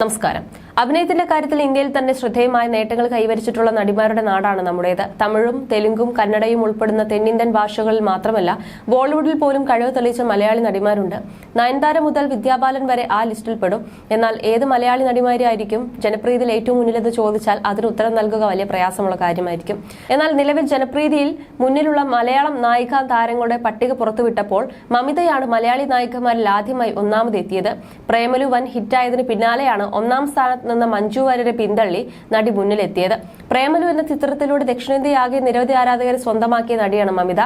നമസ്കാരം. അഭിനയത്തിന്റെ കാര്യത്തിൽ ഇന്ത്യയിൽ തന്നെ ശ്രദ്ധേയമായ നേട്ടങ്ങൾ കൈവരിച്ചിട്ടുള്ള നടിമാരുടെ നാടാണ് നമ്മുടേത്. തമിഴും തെലുങ്കും കന്നഡയും ഉൾപ്പെടുന്ന തെന്നിന്ത്യൻ ഭാഷകളിൽ മാത്രമല്ല ബോളിവുഡിൽ പോലും കഴിവ് തെളിയിച്ച മലയാളി നടിമാരുണ്ട്. നയൻതാര മുതൽ വിദ്യാബാലൻ വരെ ആ ലിസ്റ്റിൽ പെടും. എന്നാൽ ഏത് മലയാളി നടിമാരായിരിക്കും ജനപ്രീതിയിൽ ഏറ്റവും മുന്നിലെന്ന് ചോദിച്ചാൽ അതിന് ഉത്തരം നൽകുക വലിയ പ്രയാസമുള്ള കാര്യമായിരിക്കും. എന്നാൽ നിലവിൽ ജനപ്രീതിയിൽ മുന്നിലുള്ള മലയാളം നായികാ താരങ്ങളുടെ പട്ടിക പുറത്തുവിട്ടപ്പോൾ മമിതയാണ് മലയാളി നായികമാരിൽ ആദ്യമായി ഒന്നാമതെത്തിയത്. പ്രേമലു വൻ ഹിറ്റായതിന് പിന്നാലെയാണ് ഒന്നാം സ്ഥാനത്ത് നിന്ന് മഞ്ജു വാര്യരെ പിന്തള്ളി നടി മുന്നിലെത്തിയത്. പ്രേമലു എന്ന ചിത്രത്തിലൂടെ ദക്ഷിണേന്ത്യയാകെ നിരവധി ആരാധകരെ സ്വന്തമാക്കിയ നടിയാണ് മമിത.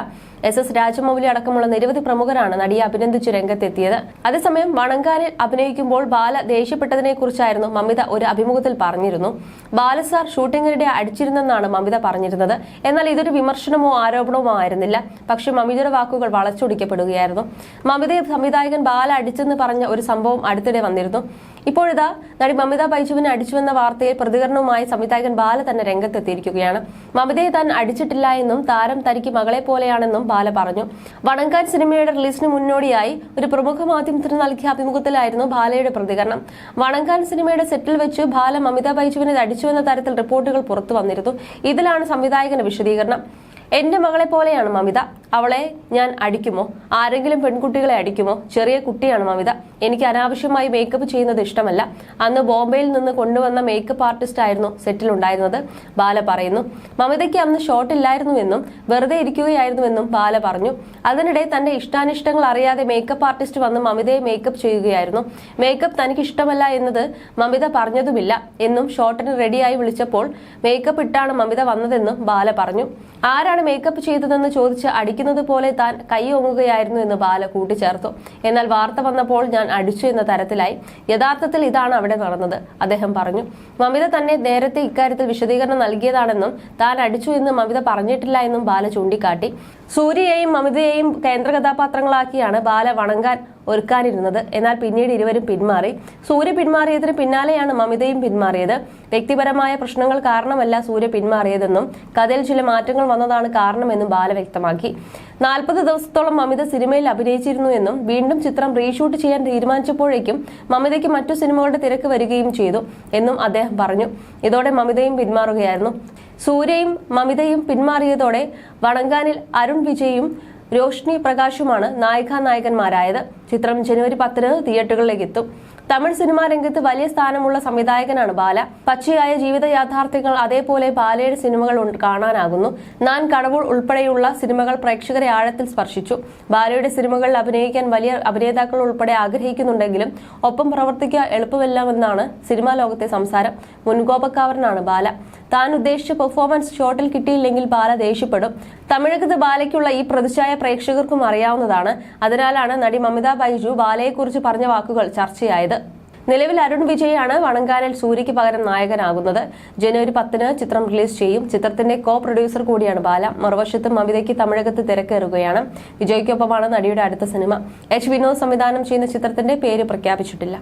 SS രാജമൗലി അടക്കമുള്ള നിരവധി പ്രമുഖരാണ് നടിയെ അഭിനന്ദിച്ചു രംഗത്തെത്തിയത്. അതേസമയം വണങ്കാനിൽ അഭിനയിക്കുമ്പോൾ ബാല ദേഷ്യപ്പെട്ടതിനെ കുറിച്ചായിരുന്നു മമിത ഒരു അഭിമുഖത്തിൽ പറഞ്ഞിരുന്നു. ബാലസാർ ഷൂട്ടിങ്ങിനിടെ അടിച്ചിരുന്നെന്നാണ് മമിത പറഞ്ഞിരുന്നത്. എന്നാൽ ഇതൊരു വിമർശനമോ ആരോപണമോ ആയിരുന്നില്ല. പക്ഷെ മമിതയുടെ വാക്കുകൾ വളച്ചൊടിക്കപ്പെടുകയായിരുന്നു. മമിതയെ സംവിധായകൻ ബാല അടിച്ചെന്ന് പറഞ്ഞ ഒരു സംഭവം അടുത്തിടെ വന്നിരുന്നു. ഇപ്പോഴിതാ നടി മമിത ബൈജുവിനെ അടിച്ചുവെന്ന വാർത്തയിൽ പ്രതികരണവുമായി സംവിധായകൻ ബാല തന്നെ രംഗത്തെത്തിയിരിക്കുകയാണ്. മമിതയെ താൻ അടിച്ചിട്ടില്ല എന്നും താരം തനിക്ക് മകളെ പോലെയാണെന്നും ബാല പറഞ്ഞു. വണങ്കാൻ സിനിമയുടെ റിലീസിന് മുന്നോടിയായി ഒരു പ്രമുഖ മാധ്യമത്തിന് നൽകിയ അഭിമുഖത്തിലായിരുന്നു ബാലയുടെ പ്രതികരണം. വണങ്കാൻ സിനിമയുടെ സെറ്റിൽ വെച്ച് ബാല മമിത ബൈജുവിനെ അടിച്ചുവെന്ന തരത്തിൽ റിപ്പോർട്ടുകൾ പുറത്തു വന്നിരുന്നു. ഇതിലാണ് സംവിധായകന്റെ വിശദീകരണം. എന്റെ മകളെ പോലെയാണ് മമിത. അവളെ ഞാൻ അടിക്കുമോ? ആരെങ്കിലും പെൺകുട്ടികളെ അടിക്കുമോ? ചെറിയ കുട്ടിയാണ് മമിത. എനിക്ക് അനാവശ്യമായി മേക്കപ്പ് ചെയ്യുന്നത് ഇഷ്ടമല്ല. അന്ന് ബോംബെയിൽ നിന്ന് കൊണ്ടുവന്ന മേക്കപ്പ് ആർട്ടിസ്റ്റ് ആയിരുന്നു സെറ്റിലുണ്ടായിരുന്നത്, ബാല പറയുന്നു. മമിതയ്ക്ക് അന്ന് ഷോട്ട് ഇല്ലായിരുന്നുവെന്നും വെറുതെ ഇരിക്കുകയായിരുന്നുവെന്നും ബാല പറഞ്ഞു. അതിനിടെ തന്റെ ഇഷ്ടാനിഷ്ടങ്ങൾ അറിയാതെ മേക്കപ്പ് ആർട്ടിസ്റ്റ് വന്ന് മമിതയെ മേക്കപ്പ് ചെയ്യുകയായിരുന്നു. മേക്കപ്പ് തനിക്ക് ഇഷ്ടമല്ല എന്നത് മമിത പറഞ്ഞതുമില്ല എന്നും ഷോട്ടിന് റെഡിയായി വിളിച്ചപ്പോൾ മേക്കപ്പ് ഇട്ടാണ് മമിത വന്നതെന്നും ബാല പറഞ്ഞു. ആരാണ് മേക്കപ്പ് ചെയ്തതെന്ന് ചോദിച്ച് അടിക്കുന്നത് പോലെ താൻ കൈ ഓങ്ങുകയായിരുന്നു എന്ന് ബാല കൂട്ടിച്ചേർത്തു. എന്നാൽ വാർത്ത വന്നപ്പോൾ ഞാൻ അടിച്ചു എന്ന തരത്തിലായി. യഥാർത്ഥത്തിൽ ഇതാണ് അവിടെ നടന്നത്, അദ്ദേഹം പറഞ്ഞു. മമിത തന്നെ നേരത്തെ ഇക്കാര്യത്തിൽ വിശദീകരണം നൽകിയതാണെന്നും താൻ അടിച്ചു എന്ന് മമിത പറഞ്ഞിട്ടില്ല എന്നും ബാല ചൂണ്ടിക്കാട്ടി. സൂര്യയെയും മമിതയെയും കേന്ദ്ര കഥാപാത്രങ്ങളാക്കിയാണ് ബാല വണങ്കാൻ ഒരുക്കാനിരുന്നത്. എന്നാൽ പിന്നീട് ഇരുവരും പിന്മാറി. സൂര്യ പിന്മാറിയതിന് പിന്നാലെയാണ് മമിതയും പിന്മാറിയത്. വ്യക്തിപരമായ പ്രശ്നങ്ങൾ കാരണമല്ല സൂര്യ പിന്മാറിയതെന്നും കഥയിൽ ചില മാറ്റങ്ങൾ വന്നതാണ് കാരണമെന്നും ബാല വ്യക്തമാക്കി. 40 ദിവസത്തോളം മമിത സിനിമയിൽ അഭിനയിച്ചിരുന്നു എന്നും വീണ്ടും ചിത്രം റീഷൂട്ട് ചെയ്യാൻ തീരുമാനിച്ചപ്പോഴേക്കും മമിതയ്ക്ക് മറ്റു സിനിമകളുടെ തിരക്ക് വരികയും ചെയ്തു എന്നും അദ്ദേഹം പറഞ്ഞു. ഇതോടെ മമിതയും പിന്മാറുകയായിരുന്നു. സൂര്യയും മമിതയും പിന്മാറിയതോടെ വണങ്കാനിൽ അരുൺ വിജയും രോഷ്നി പ്രകാശുമാണ് നായികാനായകന്മാരായത്. ചിത്രം ജനുവരി 10 തിയേറ്ററുകളിലേക്ക് എത്തും. തമിഴ് സിനിമാ രംഗത്ത് വലിയ സ്ഥാനമുള്ള സംവിധായകനാണ് ബാല. പച്ചയായ ജീവിത യാഥാർത്ഥ്യങ്ങൾ അതേപോലെ ബാലയുടെ സിനിമകൾ കാണാനാകുന്നു. നാൻ കടവുൾ ഉൾപ്പെടെയുള്ള സിനിമകൾ പ്രേക്ഷകരെ ആഴത്തിൽ സ്പർശിച്ചു. ബാലയുടെ സിനിമകളിൽ അഭിനയിക്കാൻ വലിയ അഭിനേതാക്കൾ ഉൾപ്പെടെ ആഗ്രഹിക്കുന്നുണ്ടെങ്കിലും ഒപ്പം പ്രവർത്തിക്കുക എളുപ്പമല്ലെന്നാണ് സിനിമാ ലോകത്തെ സംസാരം. മുൻകോപക്കാരനാണ് ബാല. താൻ ഉദ്ദേശിച്ച പെർഫോമൻസ് ഷോട്ടിൽ കിട്ടിയില്ലെങ്കിൽ ബാല ദേഷ്യപ്പെടും. തമിഴകത്ത് ബാലയ്ക്കുള്ള ഈ പ്രതിച്ഛായ പ്രേക്ഷകർക്കും അറിയാവുന്നതാണ്. അതിനാലാണ് നടി മമിത ബൈജു ബാലയെക്കുറിച്ച് പറഞ്ഞ വാക്കുകൾ ചർച്ചയായത്. നിലവിൽ അരുൺ വിജയാണ് വണങ്കാനിൽ സൂര്യയ്ക്ക് പകരം നായകനാകുന്നത്. ജനുവരി 10 ചിത്രം റിലീസ് ചെയ്യും. ചിത്രത്തിന്റെ കോ പ്രൊഡ്യൂസർ കൂടിയാണ് ബാല. മറുവശത്ത് മമിതയ്ക്ക് തമിഴകത്ത് തിരക്കേറുകയാണ്. വിജയ്ക്കൊപ്പമാണ് നടിയുടെ അടുത്ത സിനിമ. H. വിനോദ് സംവിധാനം ചെയ്യുന്ന ചിത്രത്തിന്റെ പേര് പ്രഖ്യാപിച്ചിട്ടില്ല.